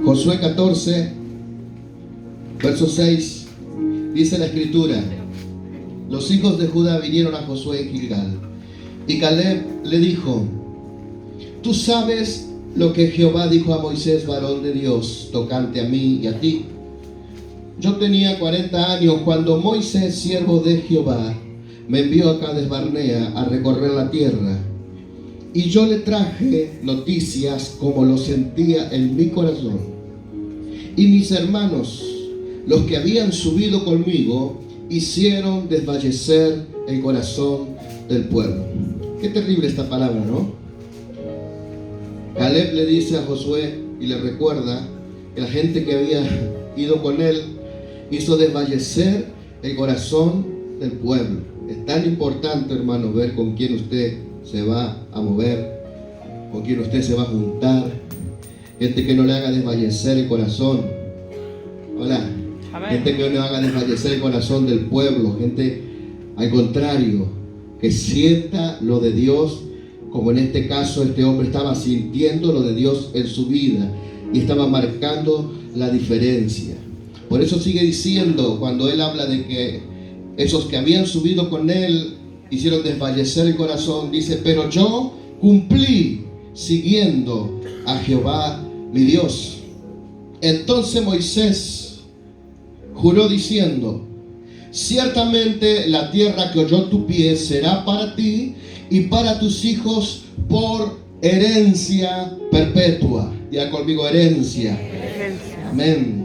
Josué 14, verso 6, dice la escritura: los hijos de Judá vinieron a Josué en Gilgal, y Caleb le dijo: tú sabes lo que Jehová dijo a Moisés, varón de Dios, tocante a mí y a ti. Yo tenía 40 años cuando Moisés, siervo de Jehová, me envió a Cades Barnea a recorrer la tierra, y yo le traje noticias como lo sentía en mi corazón. Y mis hermanos, los que habían subido conmigo, hicieron desfallecer el corazón del pueblo. Qué terrible esta palabra, ¿no? Caleb le dice a Josué y le recuerda que la gente que había ido con él hizo desfallecer el corazón del pueblo. Es tan importante, hermano, ver con quién usted se va a mover, con quién usted se va a juntar. Gente que no le haga desfallecer el corazón. Hola. Amén. Gente que no haga desfallecer el corazón del pueblo. Gente, al contrario, que sienta lo de Dios, como en este caso este hombre estaba sintiendo lo de Dios en su vida y estaba marcando la diferencia. Por eso sigue diciendo, cuando él habla de que esos que habían subido con él hicieron desfallecer el corazón, dice: pero yo cumplí siguiendo a Jehová mi Dios. Entonces Moisés juró diciendo: ciertamente la tierra que oyó tu pie será para ti y para tus hijos por herencia perpetua. Ya conmigo, herencia. Amén.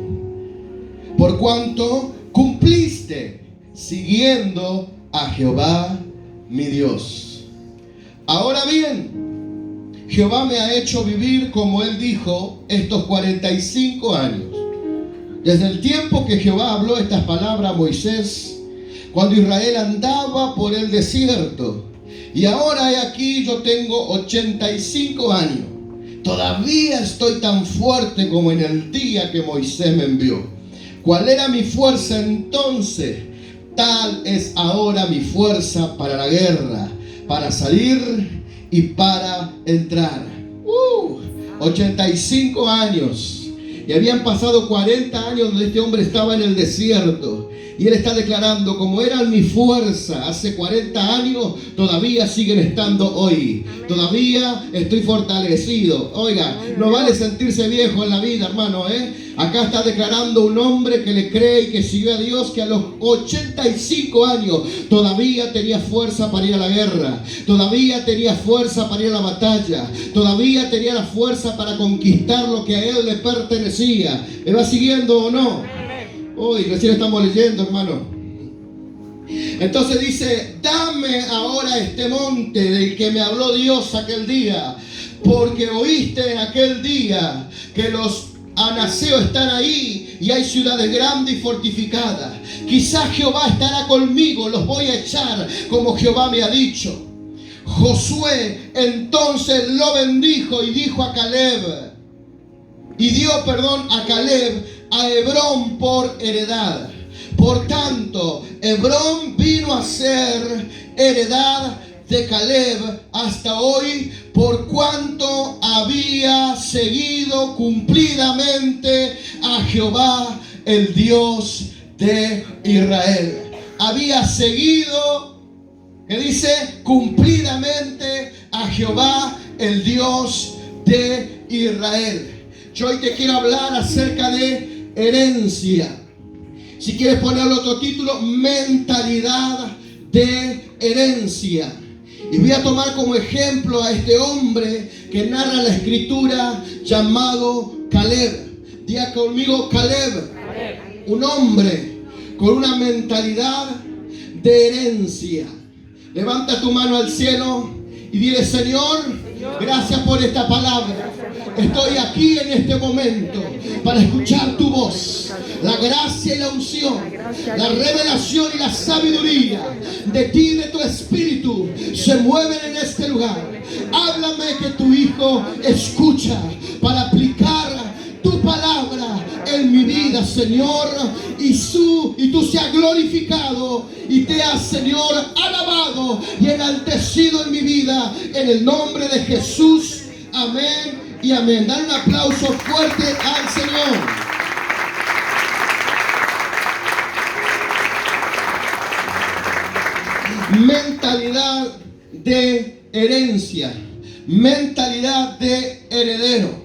Por cuanto cumpliste siguiendo a Jehová mi Dios. Ahora bien, Jehová me ha hecho vivir, como él dijo, estos 45 años. Desde el tiempo que Jehová habló estas palabras a Moisés, cuando Israel andaba por el desierto. Y ahora he aquí, yo tengo 85 años. Todavía estoy tan fuerte como en el día que Moisés me envió. ¿Cuál era mi fuerza entonces? Tal es ahora mi fuerza para la guerra, para salir y para entrar. 85 años. Y habían pasado 40 años donde este hombre estaba en el desierto. Y él está declarando: como era mi fuerza hace 40 años, todavía siguen estando hoy. Amén. Todavía estoy fortalecido. Oiga, no vale sentirse viejo en la vida, hermano, Acá está declarando un hombre que le cree y que siguió a Dios, que a los 85 años todavía tenía fuerza para ir a la guerra. Todavía tenía fuerza para ir a la batalla. Todavía tenía la fuerza para conquistar lo que a él le pertenecía. ¿Me va siguiendo o no? Hoy recién estamos leyendo, hermano. Entonces dice: dame ahora este monte del que me habló Dios aquel día, porque oíste en aquel día que los anaseos están ahí y hay ciudades grandes y fortificadas. Quizás Jehová estará conmigo, los voy a echar como Jehová me ha dicho. Josué entonces lo bendijo y dijo a Caleb, a Caleb a Hebrón por heredad. Por tanto, Hebrón vino a ser heredad de Caleb hasta hoy, por cuanto había seguido cumplidamente a Jehová, el Dios de Israel. Había seguido, ¿qué dice? Cumplidamente a Jehová, el Dios de Israel. Yo hoy te quiero hablar acerca de herencia. Si quieres ponerle otro título, mentalidad de herencia. Y voy a tomar como ejemplo a este hombre que narra la escritura, llamado Caleb. Diga conmigo: Caleb. Un hombre con una mentalidad de herencia. Levanta tu mano al cielo y dile: Señor, gracias por esta palabra. Estoy aquí en este momento para escuchar tu voz. La gracia y la unción, la revelación y la sabiduría de ti y de tu espíritu se mueven en este lugar. Háblame, que tu hijo escucha, para aplicar tu palabra en mi vida, Señor, y tú seas glorificado y te has, Señor, alabado y enaltecido en mi vida, en el nombre de Jesús. Amén y amén. Dan un aplauso fuerte al Señor. Mentalidad de herencia, mentalidad de heredero.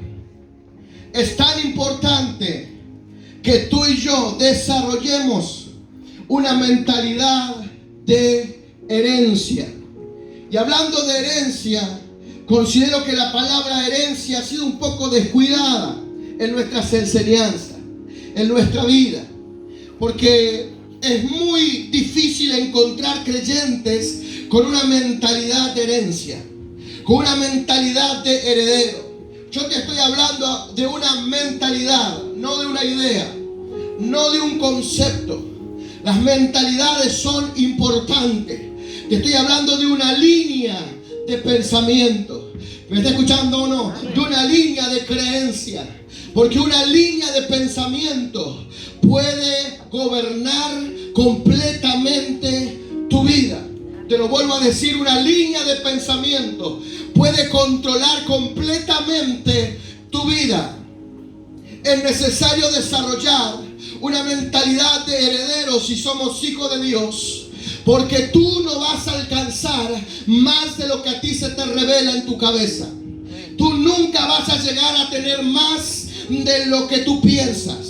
Es tan importante que tú y yo desarrollemos una mentalidad de herencia. Y hablando de herencia, considero que la palabra herencia ha sido un poco descuidada en nuestras enseñanzas, en nuestra vida, porque es muy difícil encontrar creyentes con una mentalidad de herencia, con una mentalidad de heredero. Yo te estoy hablando de una mentalidad, no de una idea, no de un concepto. Las mentalidades son importantes. Te estoy hablando de una línea de pensamiento. ¿Me está escuchando o no? De una línea de creencia. Porque una línea de pensamiento puede gobernar completamente tu vida. Te lo vuelvo a decir, una línea de pensamiento puede controlar completamente tu vida. Es necesario desarrollar una mentalidad de herederos si somos hijos de Dios, porque tú no vas a alcanzar más de lo que a ti se te revela en tu cabeza. Tú nunca vas a llegar a tener más de lo que tú piensas.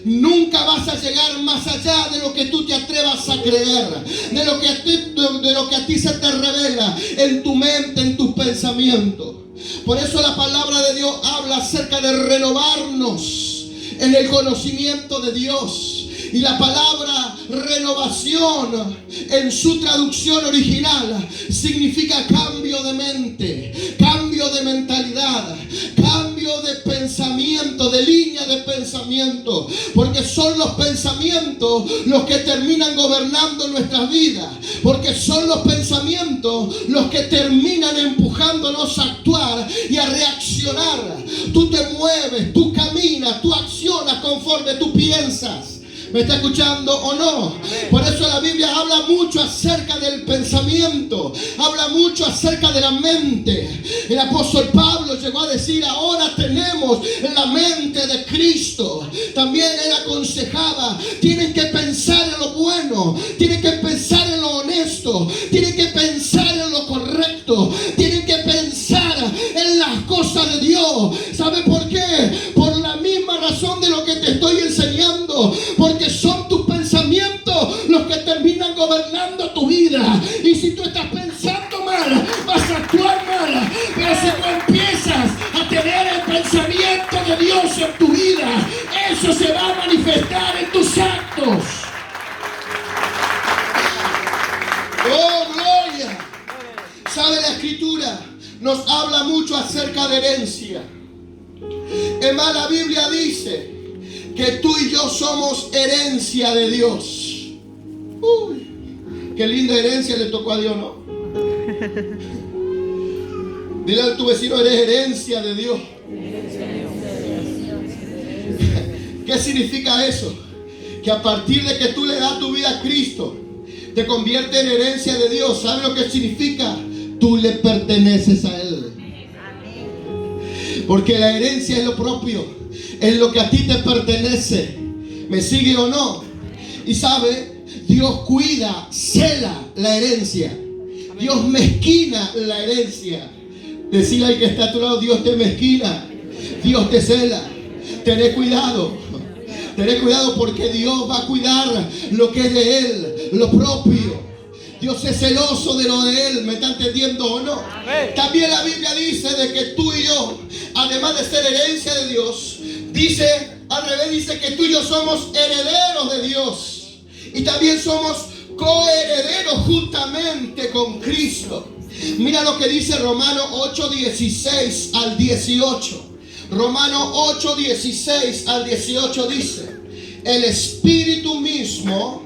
Nunca vas a llegar más allá de lo que tú te atrevas a creer, de lo que a ti se te revela en tu mente, en tus pensamientos. Por eso la palabra de Dios habla acerca de renovarnos en el conocimiento de Dios. Y la palabra renovación en su traducción original significa cambio de mente, cambio de mentalidad, cambio de pensamiento, de línea de pensamiento. Porque son los pensamientos los que terminan gobernando nuestras vidas. Porque son los pensamientos los que terminan empujándonos a actuar y a reaccionar. Tú te mueves, tú caminas, tú accionas conforme tú piensas. ¿Me está escuchando o no? Por eso la Biblia habla mucho acerca del pensamiento, habla mucho acerca de la mente. El apóstol Pablo llegó a decir: ahora tenemos la mente de Cristo. También él aconsejaba: tienen que pensar en lo bueno, tienen que pensar en lo honesto, tienen que pensar en lo correcto, tienen que pensar en las cosas de Dios. ¿Sabe por qué? Por la misma razón de lo que te estoy enseñando. Porque son tus pensamientos los que terminan gobernando tu vida. Y si tú estás pensando mal, vas a actuar mal. Pero si tú empiezas a tener el pensamiento de Dios en tu vida, eso se va a manifestar en tus actos. ¡Oh, gloria! ¿Sabe? La Escritura nos habla mucho acerca de herencia. Es más, la Biblia dice que tú y yo somos herencia de Dios. Uy, qué linda herencia le tocó a Dios, ¿no? Dile a tu vecino: eres herencia de Dios. ¿Qué significa eso? Que a partir de que tú le das tu vida a Cristo, te convierte en herencia de Dios. ¿Sabes lo que significa? Tú le perteneces a Él. Porque la herencia es lo propio, es lo que a ti te pertenece. ¿Me sigue o no? Y sabe, Dios cuida, cela la herencia. Dios mezquina la herencia. Decirle al que está a tu lado: Dios te mezquina, Dios te cela. Tené cuidado. Tené cuidado, porque Dios va a cuidar lo que es de Él, lo propio. Dios es celoso de lo de Él. ¿Me está entendiendo o no? También la Biblia dice de que tú y yo, además de ser herencia de Dios, dice, al revés, dice que tú y yo somos herederos de Dios. Y también somos coherederos juntamente con Cristo. Mira lo que dice Romanos 8:16 al 18. Romanos 8:16 al 18 dice: el Espíritu mismo.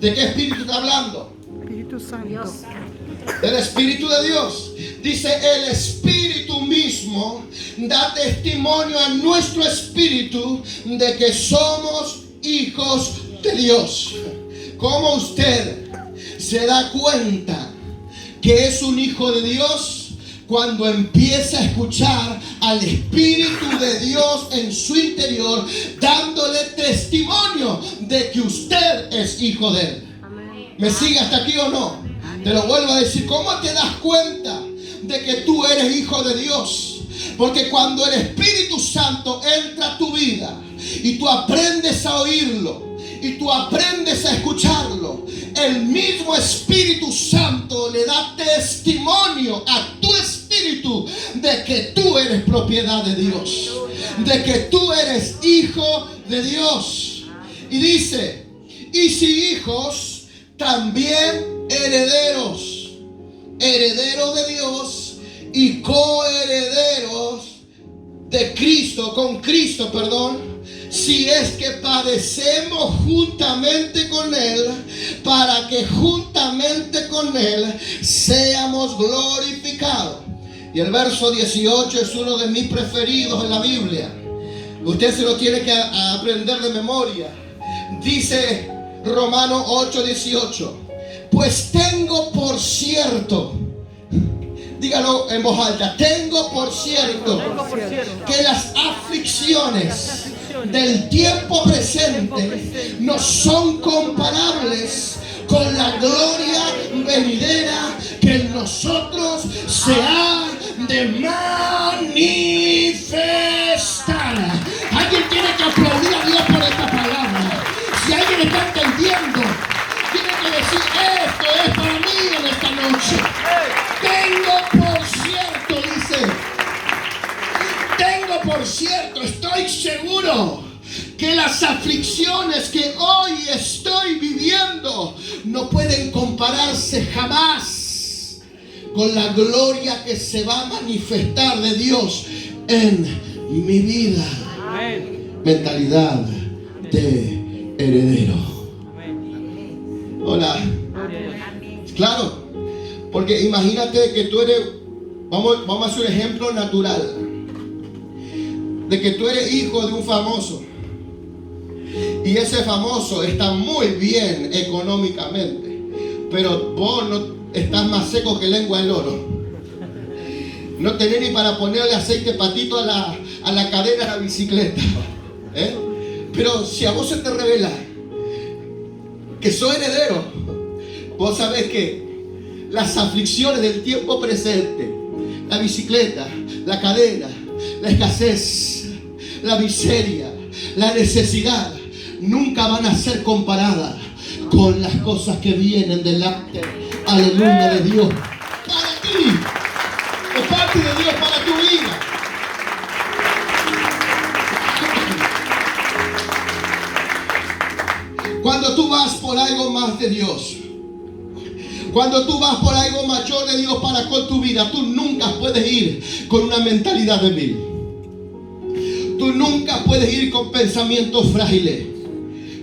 ¿De qué Espíritu está hablando? Espíritu Santo. Dios. El Espíritu de Dios. Dice: el Espíritu mismo da testimonio a nuestro espíritu de que somos hijos de Dios. ¿Cómo usted se da cuenta que es un hijo de Dios? cuando empieza a escuchar al Espíritu de Dios en su interior, dándole testimonio de que usted es hijo de Él. ¿Me sigue hasta aquí o no? Te lo vuelvo a decir. ¿Cómo te das cuenta de que tú eres hijo de Dios? Porque cuando el Espíritu Santo entra a tu vida y tú aprendes a oírlo y tú aprendes a escucharlo, el mismo Espíritu Santo le da testimonio a tu espíritu de que tú eres propiedad de Dios, de que tú eres hijo de Dios. Y dice, y si hijos, también herederos, herederos de Dios y coherederos de Cristo, con Cristo, si es que padecemos juntamente con Él, para que juntamente con Él seamos glorificados. Y el verso 18 es uno de mis preferidos en la Biblia. Usted se lo tiene que aprender de memoria. Dice Romanos 8:18: pues tengo por cierto, dígalo en voz alta, tengo por cierto que las aflicciones del tiempo presente no son comparables con la gloria venidera que en nosotros se ha de manifestar. Alguien tiene que aplaudir a Dios por esta palabra. Si alguien está entendiendo, tiene que decir: esto es para mí en esta noche. Tengo por cierto, dice, tengo por cierto, estoy seguro que las aflicciones que hoy estoy viviendo no pueden compararse jamás con la gloria que se va a manifestar de Dios en mi vida. Amén. Mentalidad de heredero. Hola. Claro, porque imagínate que tú eres, vamos a hacer un ejemplo natural, de que tú eres hijo de un famoso y ese famoso está muy bien económicamente, pero vos no estás más seco que lengua de loro. No tenés ni para ponerle aceite patito a la cadena de la bicicleta. Pero si a vos se te revela que soy heredero, vos sabés que las aflicciones del tiempo presente, la bicicleta, la cadena, la escasez, la miseria, la necesidad, nunca van a ser comparadas con las cosas que vienen delante, aleluya, de Dios para ti, de parte de Dios para tu vida. Cuando tú vas por algo más de Dios, cuando tú vas por algo mayor de Dios para con tu vida, tú nunca puedes ir con una mentalidad débil. Tú nunca puedes ir con pensamientos frágiles.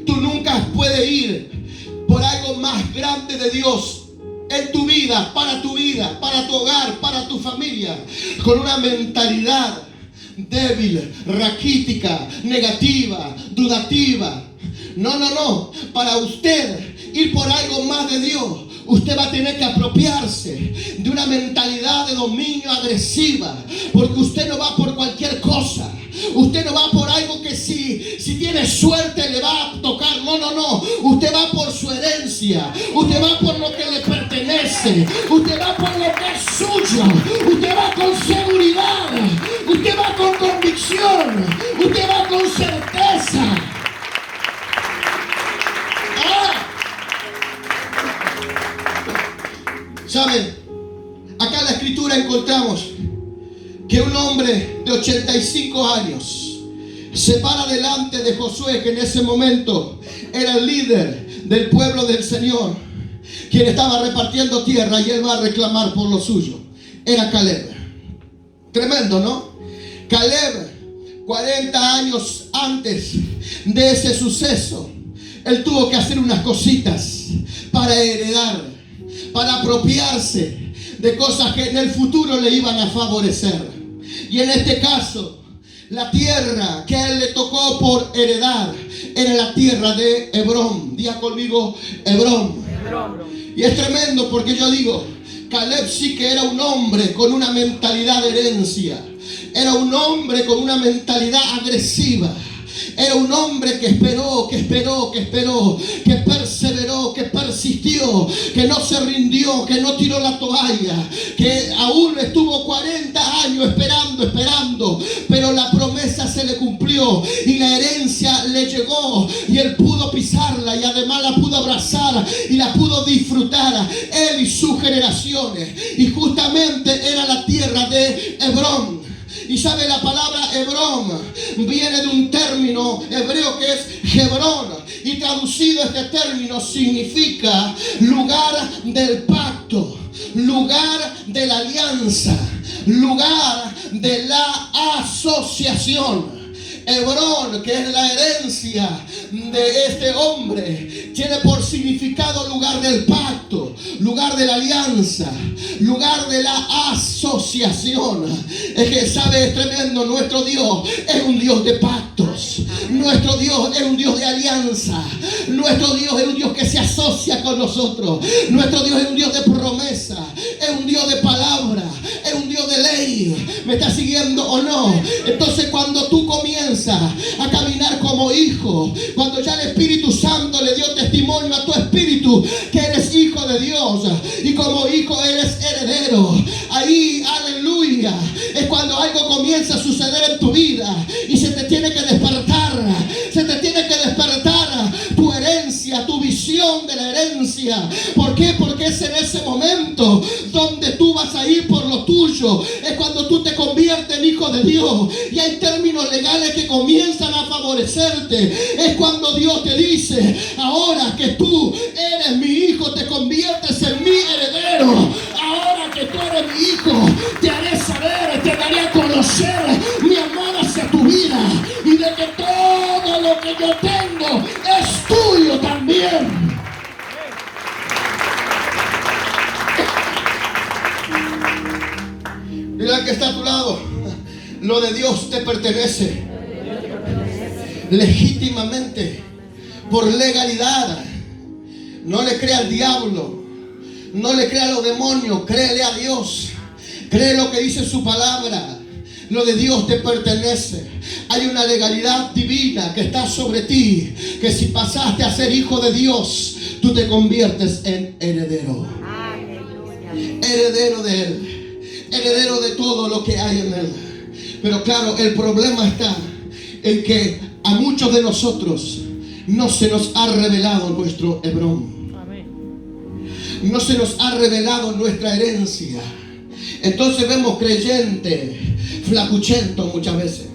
Tú nunca puedes ir por algo más grande de Dios en tu vida, para tu hogar, para tu familia, con una mentalidad débil, raquítica, negativa, dudativa. No. Para usted ir por algo más de Dios, usted va a tener que apropiarse de una mentalidad de dominio agresiva, porque usted no va por cualquier cosa. Usted no va por algo que si tiene suerte le va a tocar. No. Usted va por su herencia. Usted va por lo que le pertenece. Usted va por lo que es suyo. Usted va con seguridad. Usted va con convicción. Usted va con certeza. ¿Saben? Acá en la escritura encontramos que un hombre de 85 años se para delante de Josué, que en ese momento era el líder del pueblo del Señor, quien estaba repartiendo tierra, y él va a reclamar por lo suyo. Era Caleb. Tremendo, ¿no? Caleb, 40 años antes de ese suceso, él tuvo que hacer unas cositas para heredar, para apropiarse de cosas que en el futuro le iban a favorecer. Y en este caso, la tierra que a él le tocó por heredar era la tierra de Hebrón. Diga conmigo, Hebrón. Y es tremendo, porque yo digo Caleb sí que era un hombre con una mentalidad de herencia. Era un hombre con una mentalidad agresiva. Era un hombre que esperó, que perseveró, que persistió, que no se rindió, que no tiró la toalla, que aún estuvo 40 años esperando, pero la promesa se le cumplió y la herencia le llegó y él pudo pisarla y además la pudo abrazar y la pudo disfrutar, él y sus generaciones. Y justamente era la tierra de Hebrón. Y sabe, la palabra Hebrón viene de un término hebreo que es Hebrón, y traducido este término significa lugar del pacto, lugar de la alianza, lugar de la asociación. Hebrón, que es la herencia de este hombre, tiene por significado lugar del pacto, lugar de la alianza, lugar de la asociación. Es que, sabe, es tremendo. Nuestro Dios es un Dios de pactos. Nuestro Dios es un Dios de alianza. Nuestro Dios es un Dios que se asocia con nosotros. Nuestro Dios es un Dios de promesa, es un Dios de palabra, es un Dios de ley. ¿Me está siguiendo o no? Entonces, cuando tú comienzas a caminar como hijo, cuando ya el Espíritu Santo le dio testimonio a tu espíritu que eres hijo de Dios y como hijo eres heredero, ahí, aleluya, es cuando algo comienza a suceder en tu vida y se te tiene que despertar tu herencia, tu visión de la herencia. ¿Por qué? Porque es en ese momento donde tú vas a ir por lo tuyo. Es cuando tú te conviertes en hijo de Dios y hay términos legales que comienzan a favorecerte. Es cuando Dios te dice: ahora que tú eres mi hijo, te conviertes en mi heredero. Ahora que tú eres mi hijo, te haré saber, te daré a conocer mi amor hacia tu vida y de que todo lo que yo tengo es tuyo también. Mira al que está a tu lado: lo de Dios te pertenece legítimamente, por legalidad. No le crea al diablo, no le crea a los demonios, créele a Dios, cree lo que dice su palabra. Lo de Dios te pertenece. Hay una legalidad divina que está sobre ti, que si pasaste a ser hijo de Dios, tú te conviertes en heredero. Heredero de Él, heredero de todo lo que hay en Él. Pero claro, el problema está en que a muchos de nosotros no se nos ha revelado nuestro Hebrón. No se nos ha revelado nuestra herencia. Entonces vemos creyentes flacuchentos muchas veces.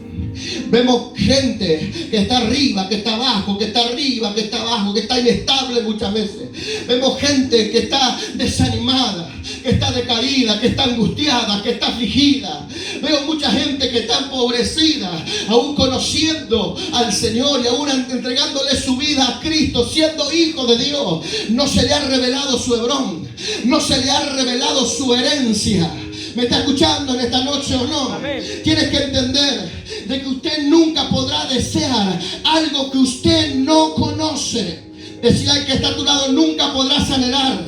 Vemos gente que está arriba, que está abajo, que está arriba, que está abajo, que está inestable muchas veces. Vemos gente que está desanimada, que está decaída, que está angustiada, que está afligida. Veo mucha gente que está empobrecida, aún conociendo al Señor y aún entregándole su vida a Cristo, siendo hijo de Dios. No se le ha revelado su Hebrón, no se le ha revelado su herencia. ¿Me está escuchando en esta noche o no? Amén. Tienes que entender de que usted nunca podrá desear algo que usted no conoce. Decía el que está a tu lado: nunca podrás anhelar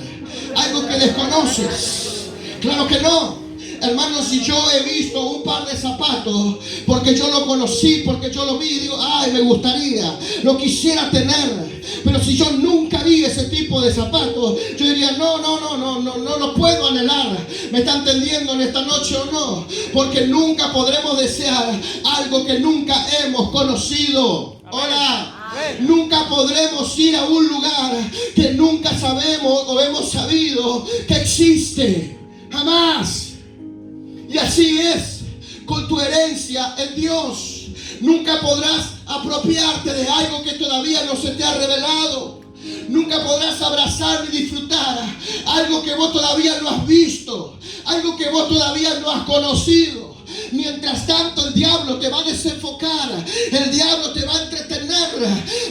algo que desconoces. Claro que no. Hermanos, si yo he visto un par de zapatos porque yo lo conocí, porque yo lo vi, digo: ay, me gustaría, lo quisiera tener. Pero si yo nunca vi ese tipo de zapatos, yo diría: no lo puedo anhelar. ¿Me está entendiendo en esta noche o no? Porque nunca podremos desear algo que nunca hemos conocido. Hola. Nunca podremos ir a un lugar que nunca sabemos o hemos sabido que existe. Jamás. Y así es con tu herencia en Dios. Nunca podrás apropiarte de algo que todavía no se te ha revelado. Nunca podrás abrazar ni disfrutar algo que vos todavía no has visto, algo que vos todavía no has conocido. Mientras tanto, el diablo te va a desenfocar, el diablo te va a entretener,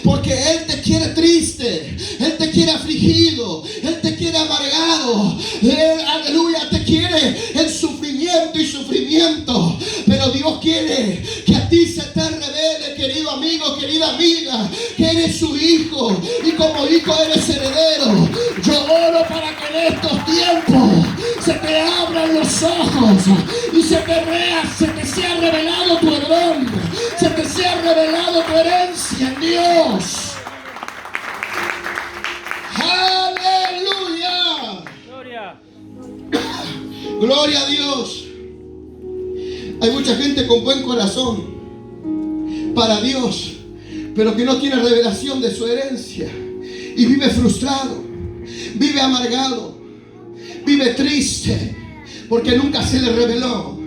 porque él te quiere triste, él te quiere afligido, él te quiere amargado, él, aleluya, te quiere en sufrimiento y sufrimiento. Pero Dios quiere que a ti se te revele, querido amigo, querida amiga, que eres su hijo y como hijo eres heredero. Yo oro para que en estos tiempos se tus ojos y se te sea revelado tu Hebrón, se te sea revelado tu herencia en Dios. ¡Aleluya! Gloria a Dios. Hay mucha gente con buen corazón para Dios, pero que no tiene revelación de su herencia y vive frustrado, vive amargado, vive triste, porque nunca se le reveló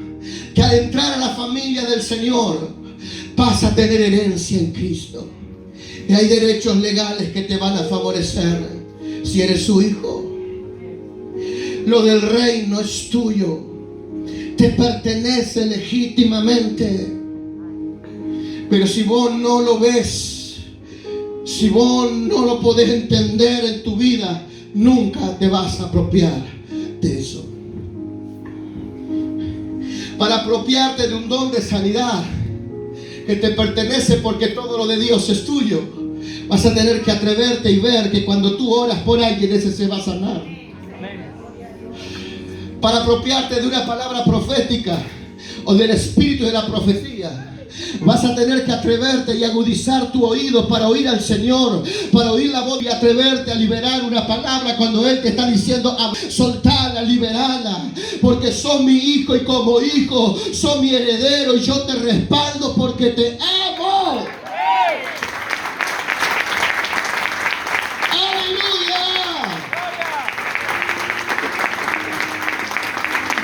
que al entrar a la familia del Señor vas a tener herencia en Cristo. Y hay derechos legales que te van a favorecer si eres su hijo. Lo del reino es tuyo, te pertenece legítimamente. Pero si vos no lo ves, si vos no lo podés entender en tu vida, nunca te vas a apropiar de eso. Para apropiarte de un don de sanidad que te pertenece porque todo lo de Dios es tuyo, vas a tener que atreverte y ver que cuando tú oras por alguien, ese se va a sanar. Para apropiarte de una palabra profética o del espíritu de la profecía, vas a tener que atreverte y agudizar tu oído para oír al Señor, para oír la voz y atreverte a liberar una palabra cuando Él te está diciendo soltala, liberala, porque sos mi hijo y como hijo sos mi heredero y yo te respaldo porque te amo.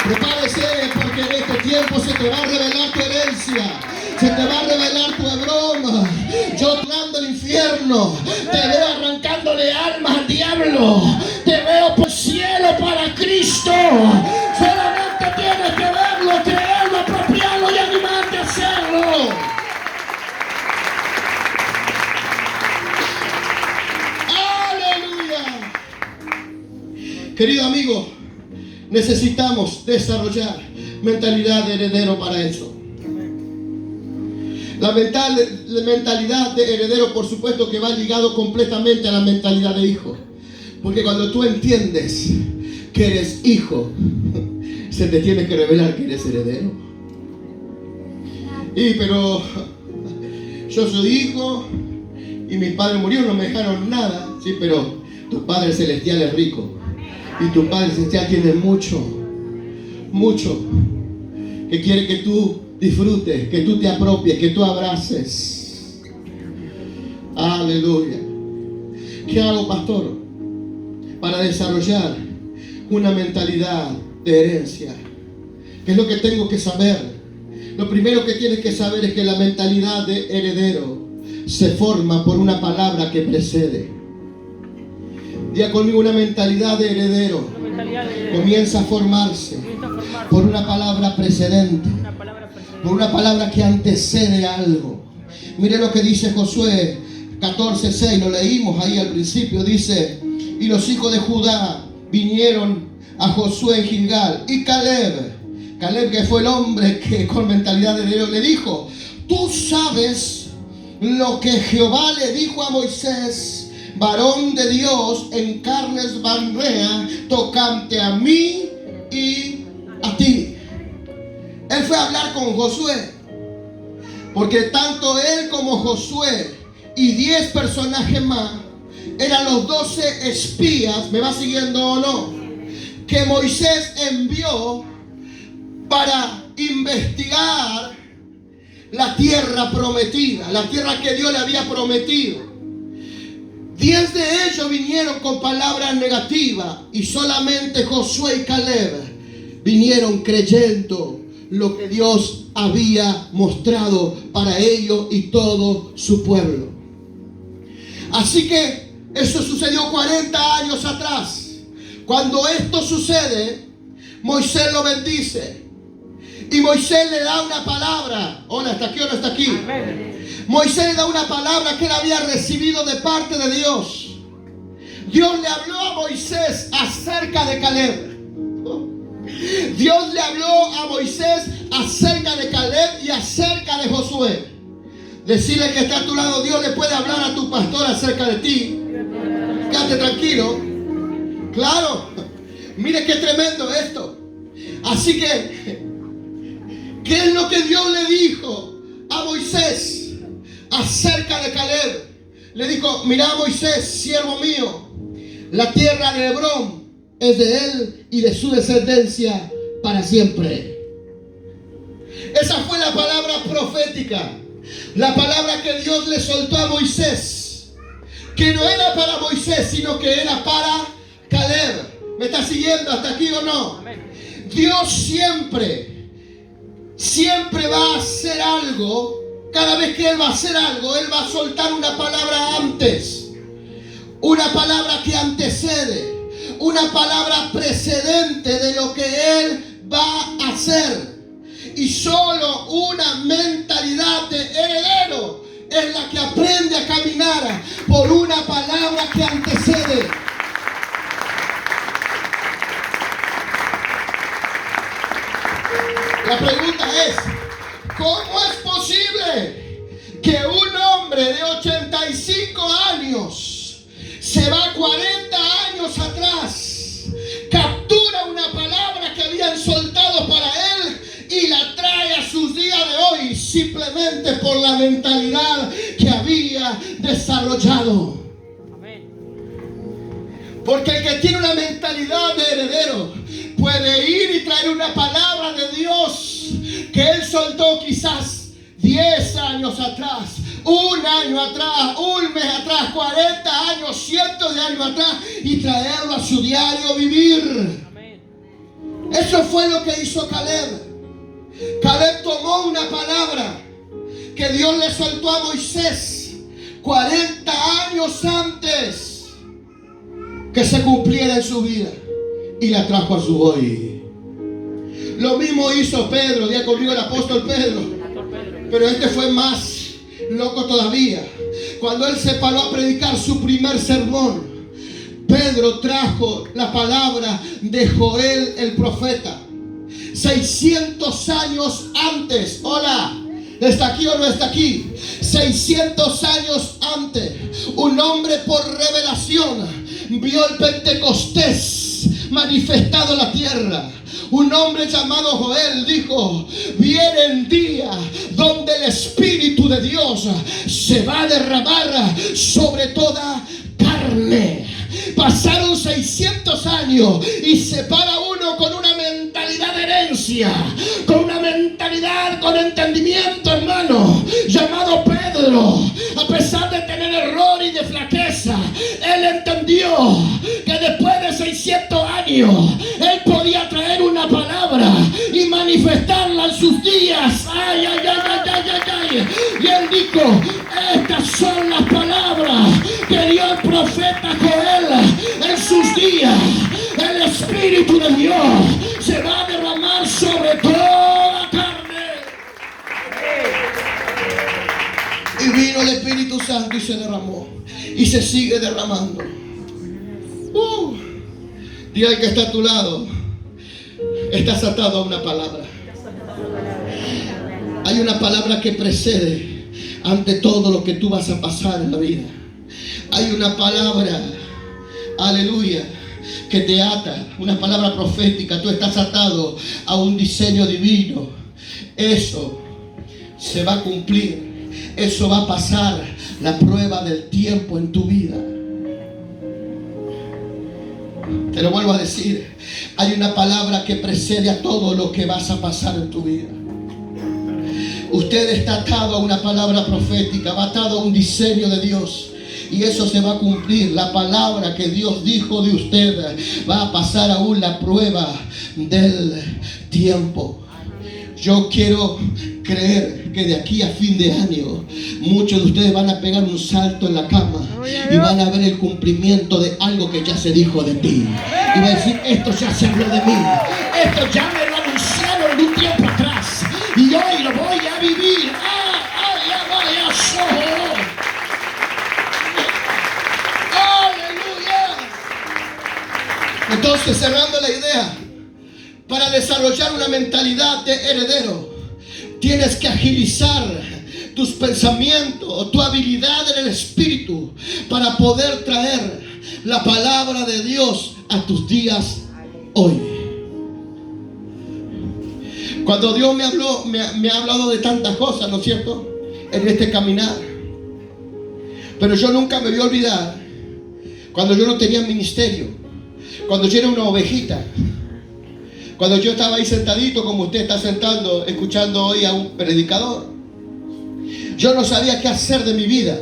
Prepárese, porque en este tiempo se te va a revelar tu herencia, se te va a revelar tu Hebrón. Yo hablando el infierno, te veo arrancándole almas al diablo, te veo por cielo para Cristo. Solamente tienes que verlo, creerlo, apropiarlo y animarte a hacerlo. ¡Aleluya! Querido amigo, necesitamos desarrollar mentalidad de heredero para eso. La mentalidad de heredero, por supuesto, que va ligado completamente a la mentalidad de hijo. Porque cuando tú entiendes que eres hijo, se te tiene que revelar que eres heredero. Pero yo soy hijo y mi padre murió, no me dejaron nada. Sí, pero tu Padre Celestial es rico. Y tu Padre Celestial tiene mucho, mucho, que quiere que tú disfrutes, que tú te apropies, que tú abraces. Aleluya. ¿Qué hago, pastor? Para desarrollar una mentalidad de herencia. ¿Qué es lo que tengo que saber? Lo primero que tienes que saber es que la mentalidad de heredero se forma por una palabra que precede. Diga conmigo, una mentalidad de heredero comienza a formarse por una palabra precedente, por una palabra que antecede algo. Mire lo que dice Josué 14:6, lo leímos ahí al principio. Dice: y los hijos de Judá vinieron a Josué en Gilgal, y Caleb, que fue el hombre que con mentalidad de heredero, le dijo: tú sabes lo que Jehová le dijo a Moisés, varón de Dios en carnes Barnea, tocante a mí y a ti. Él fue a hablar con Josué, porque tanto él como Josué y 10 personajes más eran los 12 espías, ¿me va siguiendo o no?, que Moisés envió para investigar la tierra prometida, la tierra que Dios le había prometido. 10 de ellos vinieron con palabras negativas y solamente Josué y Caleb vinieron creyendo lo que Dios había mostrado para ellos y todo su pueblo. Así que eso sucedió 40 años atrás. Cuando esto sucede, Moisés lo bendice y Moisés le da una palabra. Hola, ¿está aquí o no está aquí? Amén. Moisés le da una palabra que él había recibido de parte de Dios. Dios le habló a Moisés acerca de Caleb. Dios le habló a Moisés acerca de Caleb y acerca de Josué. Decirle que está a tu lado: Dios le puede hablar a tu pastor acerca de ti. Quédate tranquilo. Claro. Mire qué tremendo esto. Así que, ¿qué es lo que Dios le dijo a Moisés acerca de Caleb? Le dijo: mira, Moisés, siervo mío, la tierra de Hebrón es de él y de su descendencia para siempre. Esa fue la palabra profética, la palabra que Dios le soltó a Moisés, que no era para Moisés, sino que era para Caleb. ¿Me está siguiendo hasta aquí o no? Dios siempre va a hacer algo. Cada vez que Él va a hacer algo, Él va a soltar una palabra antes, una palabra que antecede, una palabra precedente de lo que Él va a hacer. Y solo una mentalidad de heredero es la que aprende a caminar por una palabra que antecede. La pregunta es: ¿cómo es posible que un hombre de 85 años se va 40 años atrás, captura una palabra que habían soltado para él y la trae a sus días de hoy simplemente por la mentalidad que había desarrollado? Porque el que tiene una mentalidad de heredero puede ir y traer una palabra de Dios que Él soltó quizás 10 años atrás, un año atrás, un mes atrás, 40 años, cientos de años atrás, y traerlo a su diario vivir. Eso fue lo que hizo Caleb. Caleb tomó una palabra que Dios le soltó a Moisés 40 años antes que se cumpliera en su vida, y la trajo a su hoy. Lo mismo hizo Pedro, diga conmigo el apóstol Pedro. Pero este fue más loco todavía. Cuando él se paró a predicar su primer sermón, Pedro trajo la palabra de Joel el profeta 600 años antes. Hola, ¿está aquí o no está aquí? 600 años antes, un hombre por revelación vio el Pentecostés manifestado en la tierra. Un hombre llamado Joel dijo: viene el día donde el Espíritu de Dios se va a derramar sobre toda carne. Pasaron 600 años y se para uno con una mentalidad de herencia, con una mentalidad, con entendimiento, hermano, llamado Pedro. A pesar de tener error y de flaqueza, él entendió que después de 600 años él podía traer una palabra y manifestarla en sus días. Ay, ay, ay, ay, ay, ay, ay. Y él dijo: estas son las palabras que dio el profeta Joel en sus días. El Espíritu de Dios se va a derramar sobre toda carne. Y vino el Espíritu Santo y se derramó, y se sigue derramando. Diga al que está a tu lado: estás atado a una palabra. Hay una palabra que precede ante todo lo que tú vas a pasar en la vida. Hay una palabra, aleluya, que te ata, una palabra profética. Tú estás atado a un diseño divino. Eso se va a cumplir. Eso va a pasar la prueba del tiempo en tu vida. Te lo vuelvo a decir: hay una palabra que precede a todo lo que vas a pasar en tu vida. Usted está atado a una palabra profética, va atado a un diseño de Dios, y eso se va a cumplir. La palabra que Dios dijo de usted va a pasar aún la prueba del tiempo. Yo quiero creer que de aquí a fin de año muchos de ustedes van a pegar un salto en la cama y van a ver el cumplimiento de algo que ya se dijo de ti. Y va a decir: esto ya se habló de mí, esto ya me lo anunciaron en un tiempo atrás, y hoy lo voy a vivir. ¡Aleluya! Entonces, cerrando la idea, para desarrollar una mentalidad de heredero, tienes que agilizar tus pensamientos, tu habilidad en el Espíritu, para poder traer la palabra de Dios a tus días hoy. Cuando Dios me habló, me ha hablado de tantas cosas, ¿no es cierto?, en este caminar. Pero yo nunca me voy a olvidar cuando yo no tenía ministerio, cuando yo era una ovejita, cuando yo estaba ahí sentadito como usted está sentando, escuchando hoy a un predicador. Yo no sabía qué hacer de mi vida.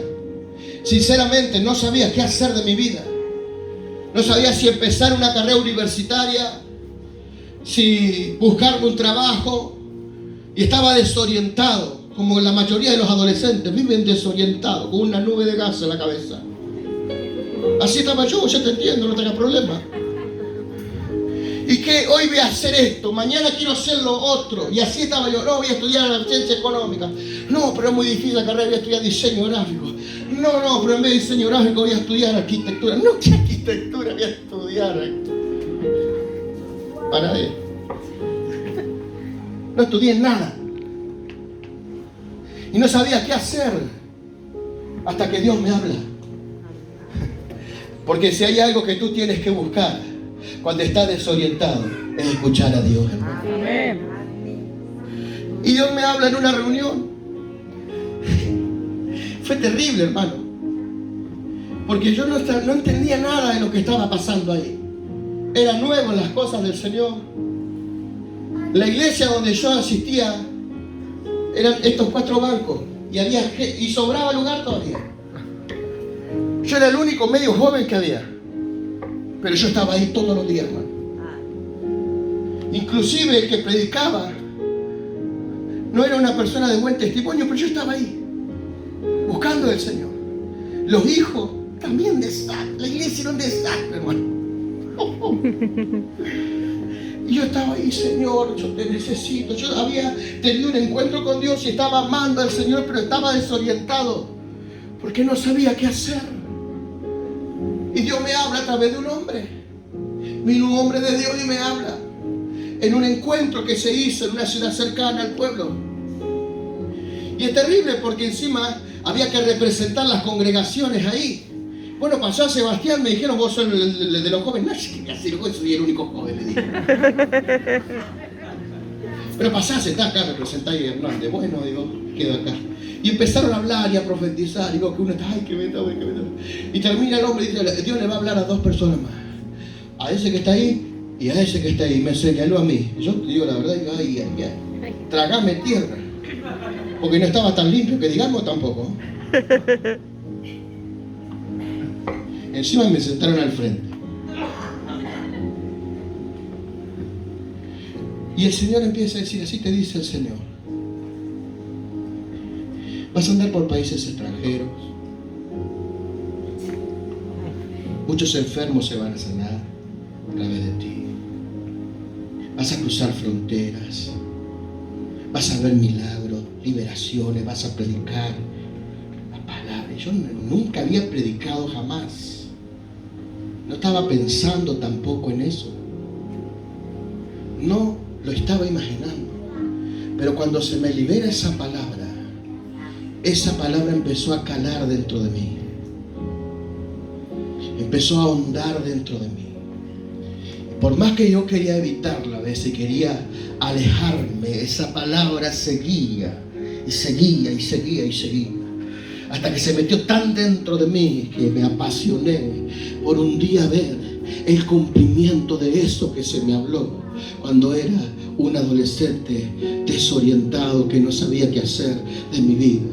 Sinceramente, no sabía qué hacer de mi vida. No sabía si empezar una carrera universitaria, si buscarme un trabajo. Y estaba desorientado, como la mayoría de los adolescentes viven desorientados, con una nube de gas en la cabeza. Así estaba yo te entiendo, no tengas problema. Y que hoy voy a hacer esto, mañana quiero hacer lo otro. Y así estaba yo. No, voy a estudiar la ciencia económica. No, pero es muy difícil la carrera, voy a estudiar diseño gráfico. No, pero en vez de diseño gráfico voy a estudiar arquitectura. No, ¿qué arquitectura voy a estudiar? Para él. No estudié nada. Y no sabía qué hacer hasta que Dios me habla. Porque si hay algo que tú tienes que buscar cuando estás desorientado, es escuchar a Dios, hermano. Amén. Y Dios me habla en una reunión. Fue terrible, hermano. Porque yo no entendía nada de lo que estaba pasando ahí. Era nuevo en las cosas del Señor. La iglesia donde yo asistía eran estos 4 bancos. Y sobraba lugar todavía. Yo era el único medio joven que había. Pero yo estaba ahí todos los días, hermano. Inclusive el que predicaba no era una persona de buen testimonio, pero yo estaba ahí, buscando al Señor. Los hijos también desastre. La iglesia era un desastre, hermano. Y yo estaba ahí, Señor, yo te necesito. Yo había tenido un encuentro con Dios y estaba amando al Señor, pero estaba desorientado porque no sabía qué hacer. Y Dios me habla a través de un hombre. Vino un hombre de Dios y me habla en un encuentro que se hizo en una ciudad cercana al pueblo. Y es terrible porque encima había que representar las congregaciones ahí. Bueno, pasó a Sebastián, me dijeron, vos sos el de los jóvenes. No, yo soy el único joven, le dije. Pero pasá, sentá acá, representáis a Hernández. Bueno, digo, quedo acá. Y empezaron a hablar y a profetizar. Digo, que uno está, ay, que me da. Y termina el hombre y dice, Dios le va a hablar a 2 personas más. A ese que está ahí y a ese que está ahí. Me señaló a mí. Yo te digo la verdad, digo, ay. Tragame tierra. Porque no estaba tan limpio que digamos tampoco. Encima me sentaron al frente. Y el Señor empieza a decir, así te dice el Señor. Vas a andar por países extranjeros. Muchos enfermos se van a sanar a través de ti. Vas a cruzar fronteras. Vas a ver milagros, liberaciones, vas a predicar la palabra. Yo nunca había predicado jamás. No estaba pensando tampoco en eso. No lo estaba imaginando. Pero cuando se me libera esa palabra empezó a calar dentro de mí. Empezó a ahondar dentro de mí. Por más que yo quería evitarla a veces, quería alejarme, esa palabra seguía y seguía y seguía y seguía. Hasta que se metió tan dentro de mí que me apasioné por un día ver el cumplimiento de eso que se me habló cuando era un adolescente desorientado que no sabía qué hacer de mi vida.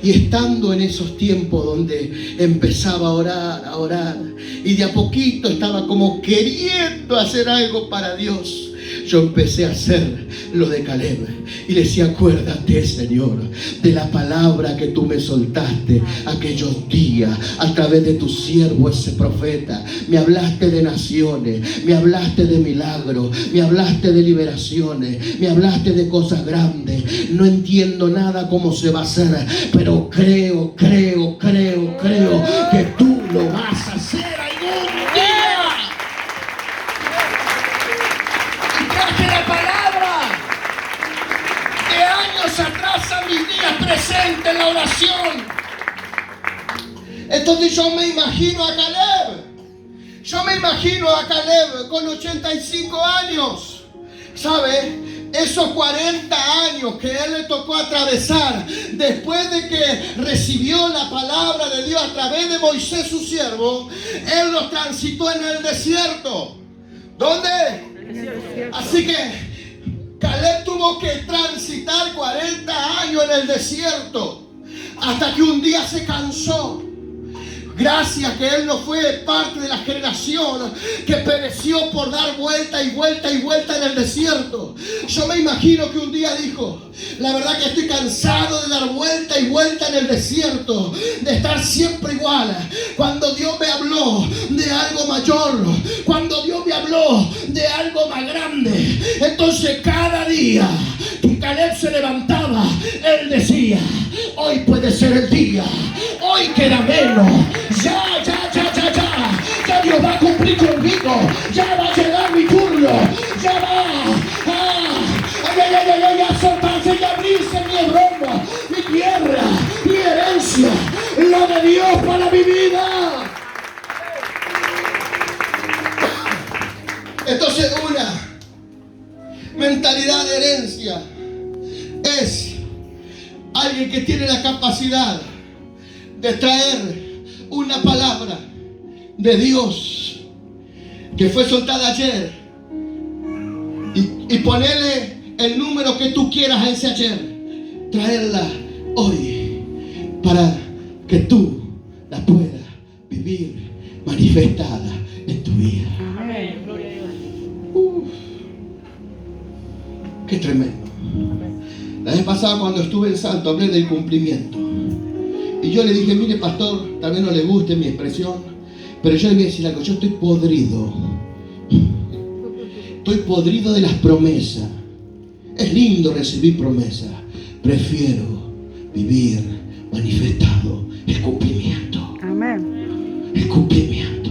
Y estando en esos tiempos donde empezaba a orar y de a poquito estaba como queriendo hacer algo para Dios, yo empecé a hacer lo de Caleb y le decía, acuérdate, Señor, de la palabra que tú me soltaste aquellos días a través de tu siervo, ese profeta. Me hablaste de naciones, me hablaste de milagros, me hablaste de liberaciones, me hablaste de cosas grandes. No entiendo nada cómo se va a hacer, pero creo que tú lo vas a hacer algún día. Atrás a mis días presentes en la oración. Entonces yo me imagino a Caleb. Yo me imagino a Caleb con 85 años. ¿Sabe? esos 40 años que él le tocó atravesar después de que recibió la palabra de Dios a través de Moisés su siervo, él los transitó en el desierto. ¿Dónde? Así que Caleb tuvo que transitar 40 años en el desierto hasta que un día se cansó. Gracias que él no fue parte de la generación que pereció por dar vuelta y vuelta y vuelta en el desierto. Yo me imagino que un día dijo: la verdad que estoy cansado de dar vuelta y vuelta en el desierto, de estar siempre igual. Cuando Dios me habló de algo mayor, cuando Dios me habló de algo más grande, entonces cada día que Caleb se levantaba, él decía: hoy puede ser el día, hoy queda menos. Ya Dios va a cumplir conmigo. Ya va a llegar mi turno. Ya va. Ya soltarse y abrirse mi Hebrón, mi tierra, mi herencia, lo de Dios para mi vida. Entonces, una mentalidad de herencia es alguien que tiene la capacidad de traer una palabra de Dios que fue soltada ayer y ponerle el número que tú quieras a ese ayer, traerla hoy para que tú la puedas vivir manifestada en tu vida. Amén. Gloria a Dios. Qué tremendo. La vez pasada, cuando estuve en Santo, hablé del cumplimiento. Y yo le dije: mire, pastor, tal vez no le guste mi expresión, pero yo le voy a decir algo. Yo estoy podrido. Estoy podrido de las promesas. Es lindo recibir promesas. Prefiero vivir manifestado el cumplimiento. Amén. El cumplimiento.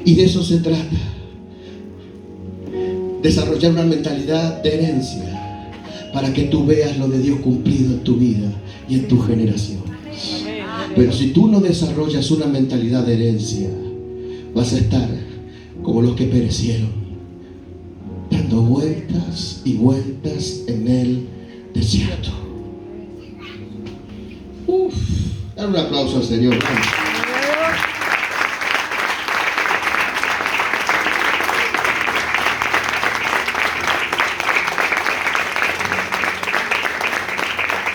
Y de eso se trata. Desarrollar una mentalidad de herencia para que tú veas lo de Dios cumplido en tu vida y en tus generaciones. Pero si tú no desarrollas una mentalidad de herencia, vas a estar como los que perecieron, dando vueltas y vueltas en el desierto. Dar un aplauso al Señor.